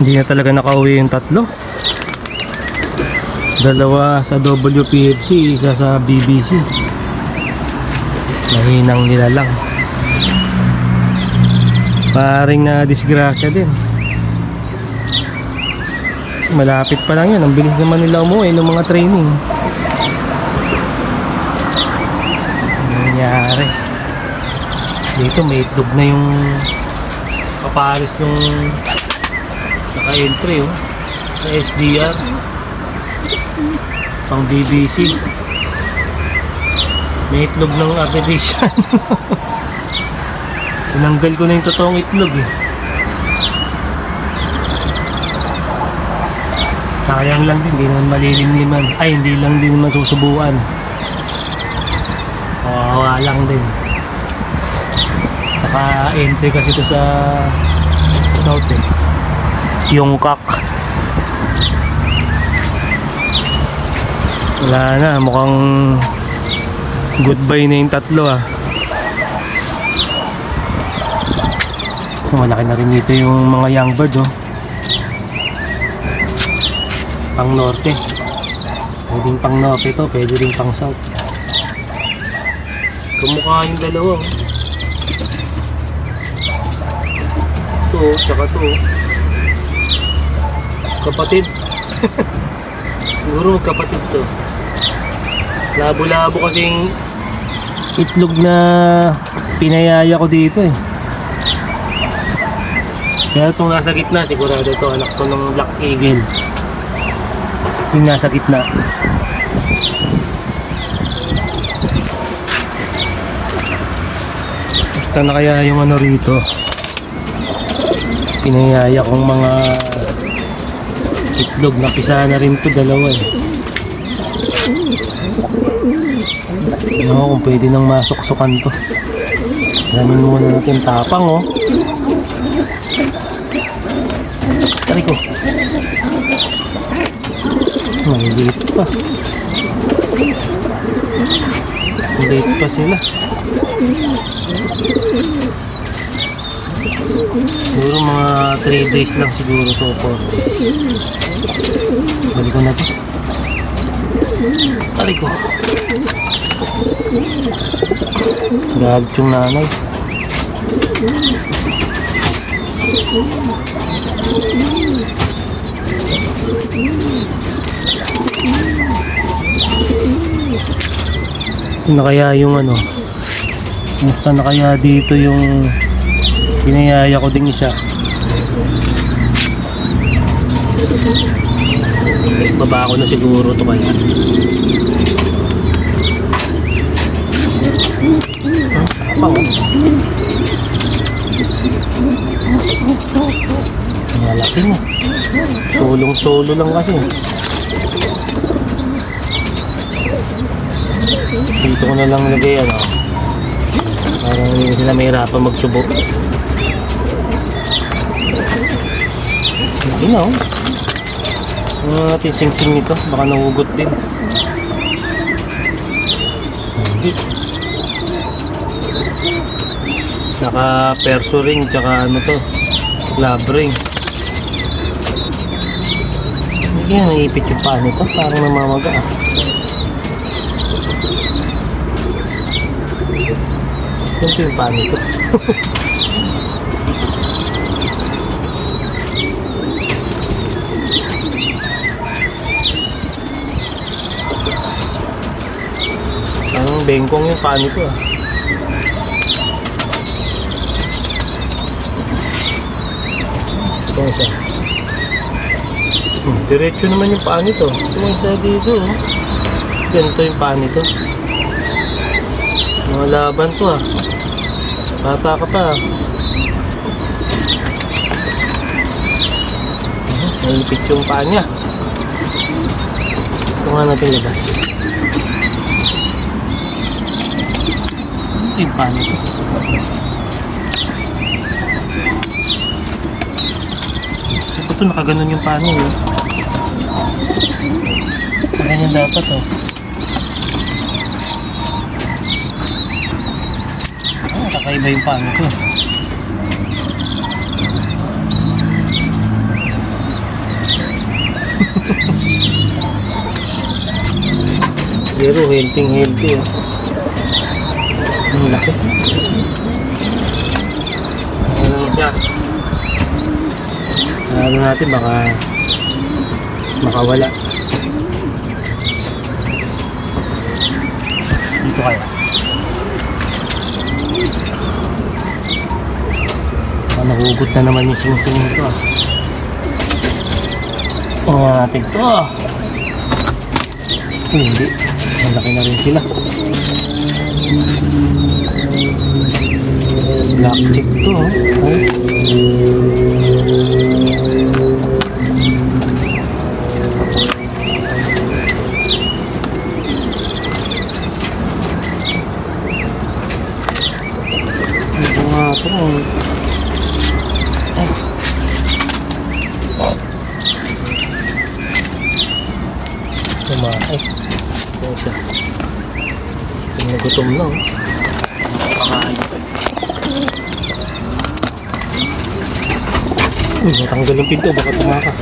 Hindi na talaga nakauwi yung tatlo. Dalawa sa WPFC, isa sa BBC. Mahinang nila lang. Paring disgrasya din. Malapit pa lang yun. Ang bilis naman nila umuwi ng mga training. Ano nangyari? Dito may itlog na yung papalis yung naka-entry sa SDR pang BBC. May itlog ng artificial. Tinanggal ko na yung totoong itlog Sayang lang din, hindi naman maliliniman. Ay, hindi lang din naman susubuan. Kawawa lang din. Naka-entry kasi ito sa South Yung kak. Wala na, mukhang goodbye na yung tatlo Malaki na rin dito yung mga young bird Pang norte. Pwedeng pang norte to, pwede rin pang south. Kumukha yung dalawa Ito, tsaka to kapatid. Siguro magkapatid to. Labo-labo kasing itlog na pinayaya ko dito Kaya itong nasa gitna, sigurado ito anak ko ng Black Eagle. Yung nasa gitna. Basta na kaya yung ano rito. Pinayaya kong mga itlog. Napisa na rin to, dalawa Ano kung pwede nang masuksukan to. Alamin muna natin tapang Tari ko. Maliit pa. Maliit pa sila. Siguro mga 3 days lang siguro to, 4 days. Balik ko na to. Tari ko. Galit yung nanay. Ito na kaya yung kumusta na kaya dito yung pinayaya ko ding isa. Baba ko na siguro to kaya. Malaki mo. Sulong-solo lang kasi. Dito ko na lang lagay parang hindi sila mahirapan magsubo. Hindi na natin sing-sing nito. Baka nahugot din. Hindi. Naka perso ring tsaka to, club ring. Hindi na naipit yung paa nito, parang namamaga Ito yung paa nito. Parang bengkong yung paa nito Ito isa. Diretso naman yung paa nito. Ito yung isa dito Ganito yung paa nito. Mga laban to Bata ka pa Nalipit yung paa niya. Ito nga natin labas. Ito yung paa nito. Ito nakaganon yung paa niya Ganyan dapat kakaiba yung paa nito. Pero healthy oh. Ang laki. Ano siya? Ano natin baka makawala. Dito kaya. Nahugot na naman yung sing-sing nito ah. Tingnan natin ito ah. Hindi. Malaki na rin sila. Black chick to oh. Ito nga ito oh. Tumakas. Ito siya. Nagutom na. Pakain pa. Natanggal yung pinto. Baka tumakas.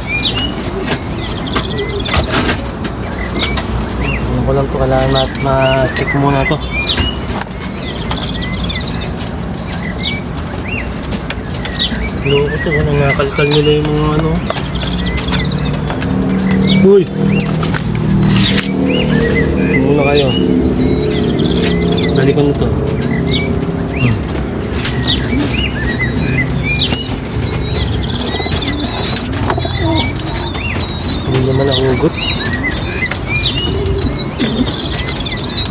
Ano ko lang ito. Kailangan ma-check muna ito. Loko ito. Nangakalkal nila yung mga ano. Uy! Muna kayo. Balik ko nito. Hindi naman nahugot.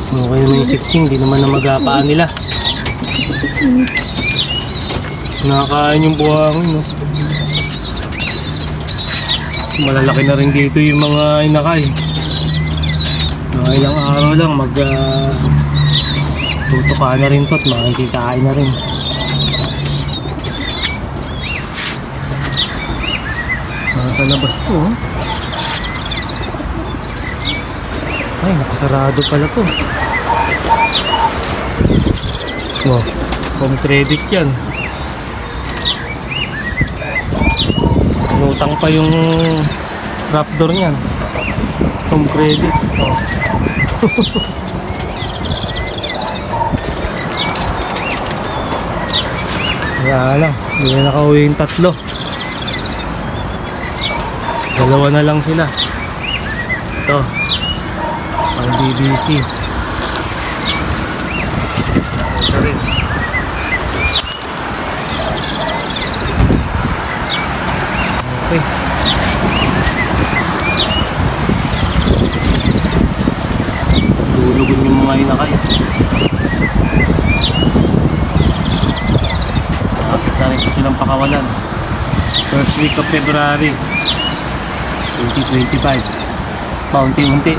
Okay naman yung siksing. Hindi naman na magapaan nila. Nakakain yung buhangin no? Malalaki na rin dito yung mga inakay. Mga ilang araw lang tutuka na rin to at makikikain na rin. Nasa labas to oh. Ay, nakasarado pala to. Wow, home credit yan. Inutang pa yung trapdoor niyan. Home credit. Oh. Kaya lang, hindi na nakauwi yung tatlo. Dalawa na lang sila. Ito. Pang BBC. Ito rin. Okay. Lulugon yung mga inakay. Nakapit na rin silang pakawalan. First week of February 2025. Paunti-unti